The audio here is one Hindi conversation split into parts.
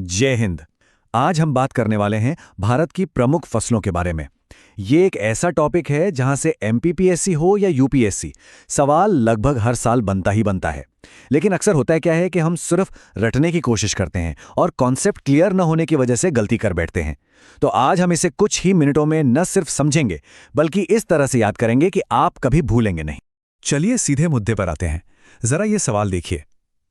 जय हिंद। आज हम बात करने वाले हैं भारत की प्रमुख फसलों के बारे में। ये एक ऐसा टॉपिक है जहां से एमपीपीएससी हो या यूपीएससी, सवाल लगभग हर साल बनता ही बनता है। लेकिन अक्सर होता है क्या है कि हम सिर्फ रटने की कोशिश करते हैं और कॉन्सेप्ट क्लियर न होने की वजह से गलती कर बैठते हैं। तो आज हम इसे कुछ ही मिनटों में न सिर्फ समझेंगे बल्कि इस तरह से याद करेंगे कि आप कभी भूलेंगे नहीं। चलिए सीधे मुद्दे पर आते हैं। जरा ये सवाल देखिए।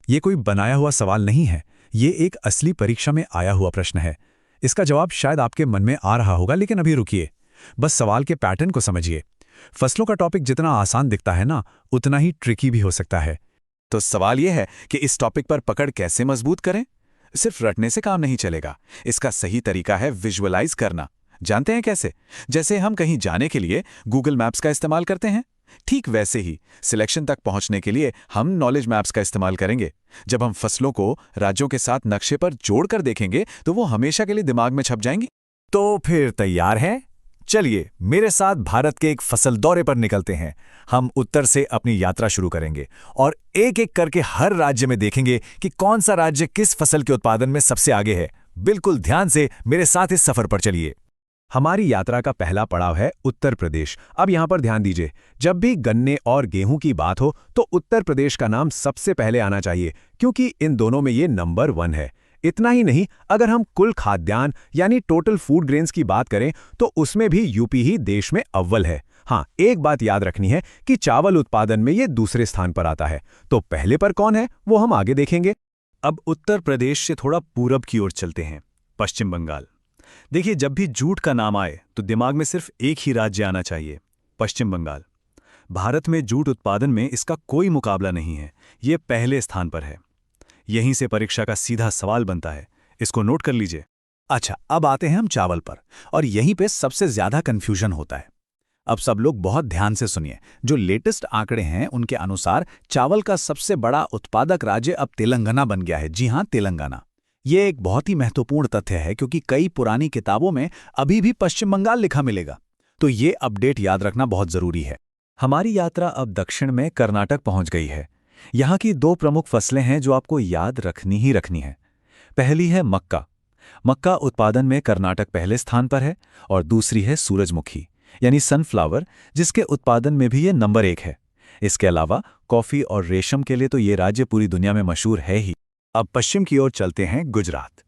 ये कोई बनाया हुआ सवाल नहीं है, ये एक असली परीक्षा में आया हुआ प्रश्न है। इसका जवाब शायद आपके मन में आ रहा होगा, लेकिन अभी रुकिए, बस सवाल के पैटर्न को समझिए। फसलों का टॉपिक जितना आसान दिखता है ना, उतना ही ट्रिकी भी हो सकता है। तो सवाल यह है कि इस टॉपिक पर पकड़ कैसे मजबूत करें। सिर्फ रटने से काम नहीं चलेगा, इसका सही तरीका है विजुअलाइज करना। जानते हैं कैसे? जैसे हम कहीं जाने के लिए गूगल मैप्स का इस्तेमाल करते हैं, ठीक वैसे ही सिलेक्शन तक पहुंचने के लिए हम नॉलेज मैप्स का इस्तेमाल करेंगे। जब हम फसलों को राज्यों के साथ नक्शे पर जोड़कर देखेंगे तो वो हमेशा के लिए दिमाग में छप जाएंगी। तो फिर तैयार हैं? चलिए मेरे साथ भारत के एक फसल दौरे पर निकलते हैं। हम उत्तर से अपनी यात्रा शुरू करेंगे और एक एक करके हर राज्य में देखेंगे कि कौन सा राज्य किस फसल के उत्पादन में सबसे आगे है। बिल्कुल ध्यान से मेरे साथ इस सफर पर चलिए। हमारी यात्रा का पहला पड़ाव है उत्तर प्रदेश। अब यहां पर ध्यान दीजिए, जब भी गन्ने और गेहूं की बात हो तो उत्तर प्रदेश का नाम सबसे पहले आना चाहिए, क्योंकि इन दोनों में ये नंबर 1 है। इतना ही नहीं, अगर हम कुल खाद्यान्न यानी टोटल फूड ग्रेन्स की बात करें तो उसमें भी यूपी ही देश में अव्वल है। हाँ, एक बात याद रखनी है कि चावल उत्पादन में ये दूसरे स्थान पर आता है। तो पहले पर कौन है वो हम आगे देखेंगे। अब उत्तर प्रदेश से थोड़ा पूरब की ओर चलते हैं, पश्चिम बंगाल। देखिए, जब भी जूट का नाम आए तो दिमाग में सिर्फ एक ही राज्य आना चाहिए, पश्चिम बंगाल। भारत में जूट उत्पादन में इसका कोई मुकाबला नहीं है, ये पहले स्थान पर है। यहीं से परीक्षा का सीधा सवाल बनता है, इसको नोट कर लीजिए। अच्छा, अब आते हैं हम चावल पर, और यहीं पे सबसे ज्यादा कंफ्यूजन होता है। अब सब लोग बहुत ध्यान से सुनिए। जो लेटेस्ट आंकड़े हैं उनके अनुसार चावल का सबसे बड़ा उत्पादक राज्य अब तेलंगाना बन गया है। जी हां, तेलंगाना। ये एक बहुत ही महत्वपूर्ण तथ्य है, क्योंकि कई पुरानी किताबों में अभी भी पश्चिम बंगाल लिखा मिलेगा। तो ये अपडेट याद रखना बहुत जरूरी है। हमारी यात्रा अब दक्षिण में कर्नाटक पहुंच गई है। यहाँ की 2 प्रमुख फसलें हैं जो आपको याद रखनी ही रखनी है। पहली है मक्का। मक्का उत्पादन में कर्नाटक पहले स्थान पर है, और दूसरी है सूरजमुखी यानी सनफ्लावर, जिसके उत्पादन में भी ये नंबर 1 है। इसके अलावा कॉफी और रेशम के लिए तो ये राज्य पूरी दुनिया में मशहूर है ही। अब पश्चिम की ओर चलते हैं, गुजरात।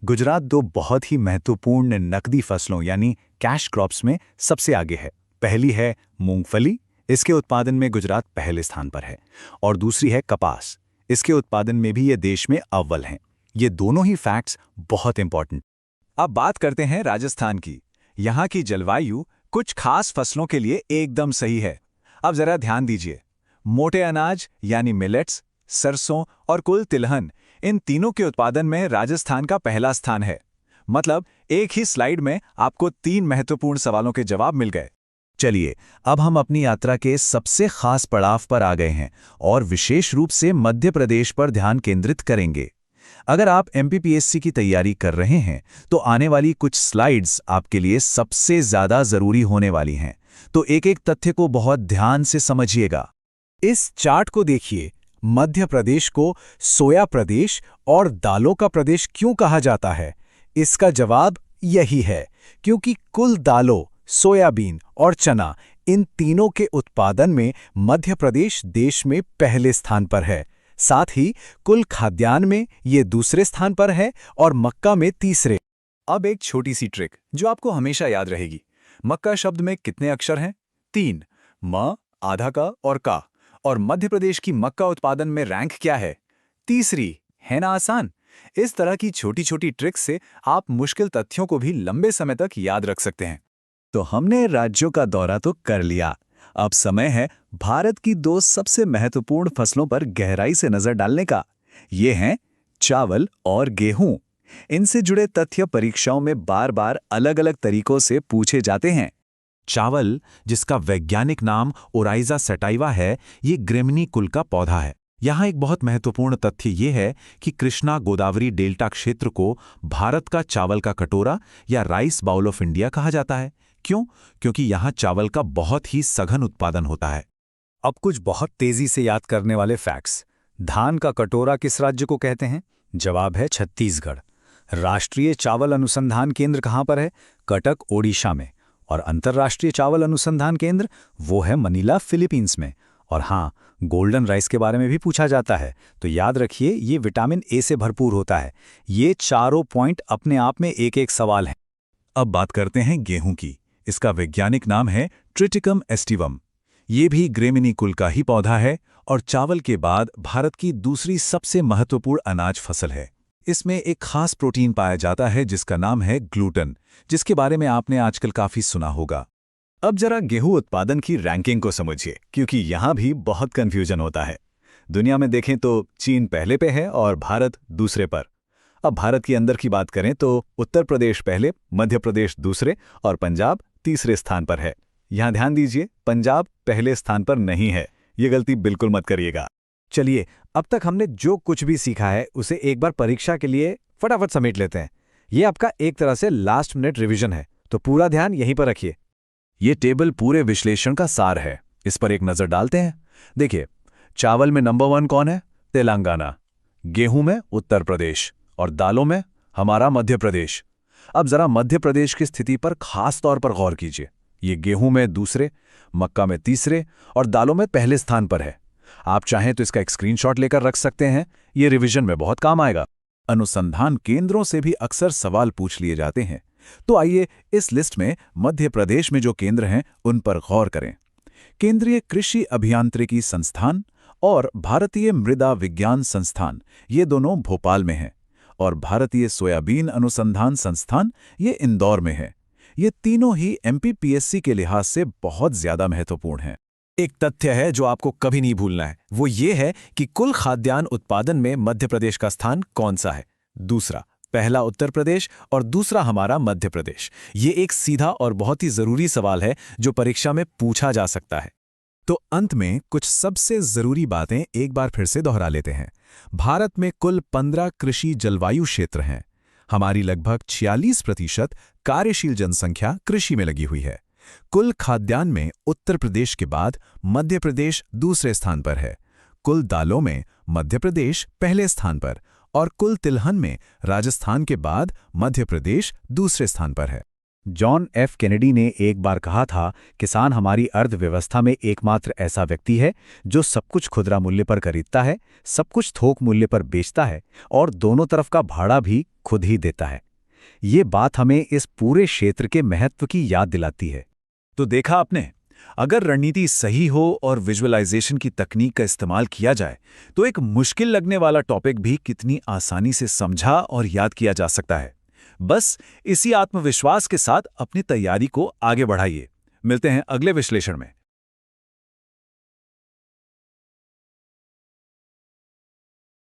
गुजरात 2 बहुत ही महत्वपूर्ण नकदी फसलों यानी कैश क्रॉप्स में सबसे आगे है। पहली है मूंगफली, इसके उत्पादन में गुजरात पहले स्थान पर है, और दूसरी है कपास, इसके उत्पादन में भी ये देश में अव्वल हैं। ये दोनों ही फैक्ट्स बहुत इंपॉर्टेंट। अब बात करते हैं राजस्थान की। यहाँ की जलवायु कुछ खास फसलों के लिए एकदम सही है। अब जरा ध्यान दीजिए, मोटे अनाज यानी मिलेट्स, सरसों और कुल तिलहन, इन तीनों के उत्पादन में राजस्थान का पहला स्थान है। मतलब एक ही स्लाइड में आपको 3 महत्वपूर्ण सवालों के जवाब मिल गए। चलिए, अब हम अपनी यात्रा के सबसे खास पड़ाव पर आ गए हैं, और विशेष रूप से मध्य प्रदेश पर ध्यान केंद्रित करेंगे। अगर आप एमपीपीएससी की तैयारी कर रहे हैं तो आने वाली कुछ स्लाइड्स आपके लिए सबसे ज्यादा जरूरी होने वाली हैं। तो एक एक तथ्य को बहुत ध्यान से समझिएगा। इस चार्ट को देखिए। मध्य प्रदेश को सोया प्रदेश और दालों का प्रदेश क्यों कहा जाता है? इसका जवाब यही है, क्योंकि कुल दालों, सोयाबीन और चना, इन तीनों के उत्पादन में मध्य प्रदेश देश में पहले स्थान पर है। साथ ही कुल खाद्यान्न में ये दूसरे स्थान पर है और मक्का में तीसरे। अब एक छोटी सी ट्रिक जो आपको हमेशा याद रहेगी। मक्का शब्द में कितने अक्षर हैं? 3, म, आधा का और का। और मध्य प्रदेश की मक्का उत्पादन में रैंक क्या है? तीसरी। है ना आसान? इस तरह की छोटी छोटी ट्रिक्स से आप मुश्किल तथ्यों को भी लंबे समय तक याद रख सकते हैं। तो हमने राज्यों का दौरा तो कर लिया। अब समय है भारत की 2 सबसे महत्वपूर्ण फसलों पर गहराई से नजर डालने का। ये हैं चावल और गेहूं। इनसे जुड़े तथ्य परीक्षाओं में बार बार अलग अलग तरीकों से पूछे जाते हैं। चावल, जिसका वैज्ञानिक नाम ओराइजा सटाइवा है, ये ग्रेमिनी कुल का पौधा है। यहाँ एक बहुत महत्वपूर्ण तथ्य ये है कि कृष्णा गोदावरी डेल्टा क्षेत्र को भारत का चावल का कटोरा या राइस बाउल ऑफ इंडिया कहा जाता है, क्यों? क्योंकि यहाँ चावल का बहुत ही सघन उत्पादन होता है। अब कुछ बहुत तेजी से याद करने वाले फैक्ट्स। धान का कटोरा किस राज्य को कहते हैं? जवाब है छत्तीसगढ़। राष्ट्रीय चावल अनुसंधान केंद्र कहाँ पर है? कटक, ओडिशा में। और अंतर्राष्ट्रीय चावल अनुसंधान केंद्र वो है मनीला, फिलीपींस में। और हाँ, गोल्डन राइस के बारे में भी पूछा जाता है, तो याद रखिए ये विटामिन ए से भरपूर होता है। ये चारों पॉइंट अपने आप में एक एक सवाल है। अब बात करते हैं गेहूं की। इसका वैज्ञानिक नाम है ट्रिटिकम एस्टिवम। ये भी ग्रेमिनी कुल का ही पौधा है और चावल के बाद भारत की दूसरी सबसे महत्वपूर्ण अनाज फसल है। इसमें एक खास प्रोटीन पाया जाता है जिसका नाम है ग्लूटन, जिसके बारे में आपने आजकल काफी सुना होगा। अब जरा गेहूं उत्पादन की रैंकिंग को समझिए, क्योंकि यहां भी बहुत कंफ्यूजन होता है। दुनिया में देखें तो चीन पहले पे है और भारत दूसरे पर। अब भारत के अंदर की बात करें तो उत्तर प्रदेश पहले, मध्य प्रदेश दूसरे और पंजाब तीसरे स्थान पर है। यहां ध्यान दीजिए, पंजाब पहले स्थान पर नहीं है। ये गलती बिल्कुल मत करिएगा। चलिए, अब तक हमने जो कुछ भी सीखा है उसे एक बार परीक्षा के लिए फटाफट समेट लेते हैं। ये आपका एक तरह से लास्ट मिनट रिवीजन है, तो पूरा ध्यान यहीं पर रखिए। ये टेबल पूरे विश्लेषण का सार है। इस पर एक नजर डालते हैं। देखिए, चावल में नंबर 1 कौन है? तेलंगाना। गेहूं में उत्तर प्रदेश और दालों में हमारा मध्य प्रदेश। अब जरा मध्य प्रदेश की स्थिति पर खास तौर पर गौर कीजिए। ये गेहूं में दूसरे, मक्का में तीसरे और दालों में पहले स्थान पर है। आप चाहें तो इसका एक स्क्रीनशॉट लेकर रख सकते हैं, ये रिवीजन में बहुत काम आएगा। अनुसंधान केंद्रों से भी अक्सर सवाल पूछ लिए जाते हैं, तो आइए इस लिस्ट में मध्य प्रदेश में जो केंद्र हैं उन पर गौर करें। केंद्रीय कृषि अभियांत्रिकी संस्थान और भारतीय मृदा विज्ञान संस्थान, ये दोनों भोपाल में हैं, और भारतीय सोयाबीन अनुसंधान संस्थान ये इंदौर में है। ये तीनों ही एमपीपीएससी के लिहाज से बहुत ज्यादा महत्वपूर्ण हैं। एक तथ्य है जो आपको कभी नहीं भूलना है, वो ये है कि कुल खाद्यान्न उत्पादन में मध्य प्रदेश का स्थान कौन सा है? दूसरा। पहला उत्तर प्रदेश और दूसरा हमारा मध्य प्रदेश। ये एक सीधा और बहुत ही जरूरी सवाल है जो परीक्षा में पूछा जा सकता है। तो अंत में कुछ सबसे जरूरी बातें एक बार फिर से दोहरा लेते हैं। भारत में कुल 15 कृषि जलवायु क्षेत्र हैं। हमारी लगभग 46% कार्यशील जनसंख्या कृषि में लगी हुई है। कुल खाद्यान्न में उत्तर प्रदेश के बाद मध्य प्रदेश दूसरे स्थान पर है। कुल दालों में मध्य प्रदेश पहले स्थान पर और कुल तिलहन में राजस्थान के बाद मध्य प्रदेश दूसरे स्थान पर है। जॉन एफ कैनेडी ने एक बार कहा था, किसान हमारी अर्थव्यवस्था में एकमात्र ऐसा व्यक्ति है जो सब कुछ खुदरा मूल्य पर खरीदता है, सब कुछ थोक मूल्य पर बेचता है और दोनों तरफ का भाड़ा भी खुद ही देता है। ये बात हमें इस पूरे क्षेत्र के महत्व की याद दिलाती है। तो देखा आपने, अगर रणनीति सही हो और विजुअलाइजेशन की तकनीक का इस्तेमाल किया जाए तो एक मुश्किल लगने वाला टॉपिक भी कितनी आसानी से समझा और याद किया जा सकता है। बस इसी आत्मविश्वास के साथ अपनी तैयारी को आगे बढ़ाइए। मिलते हैं अगले विश्लेषण में।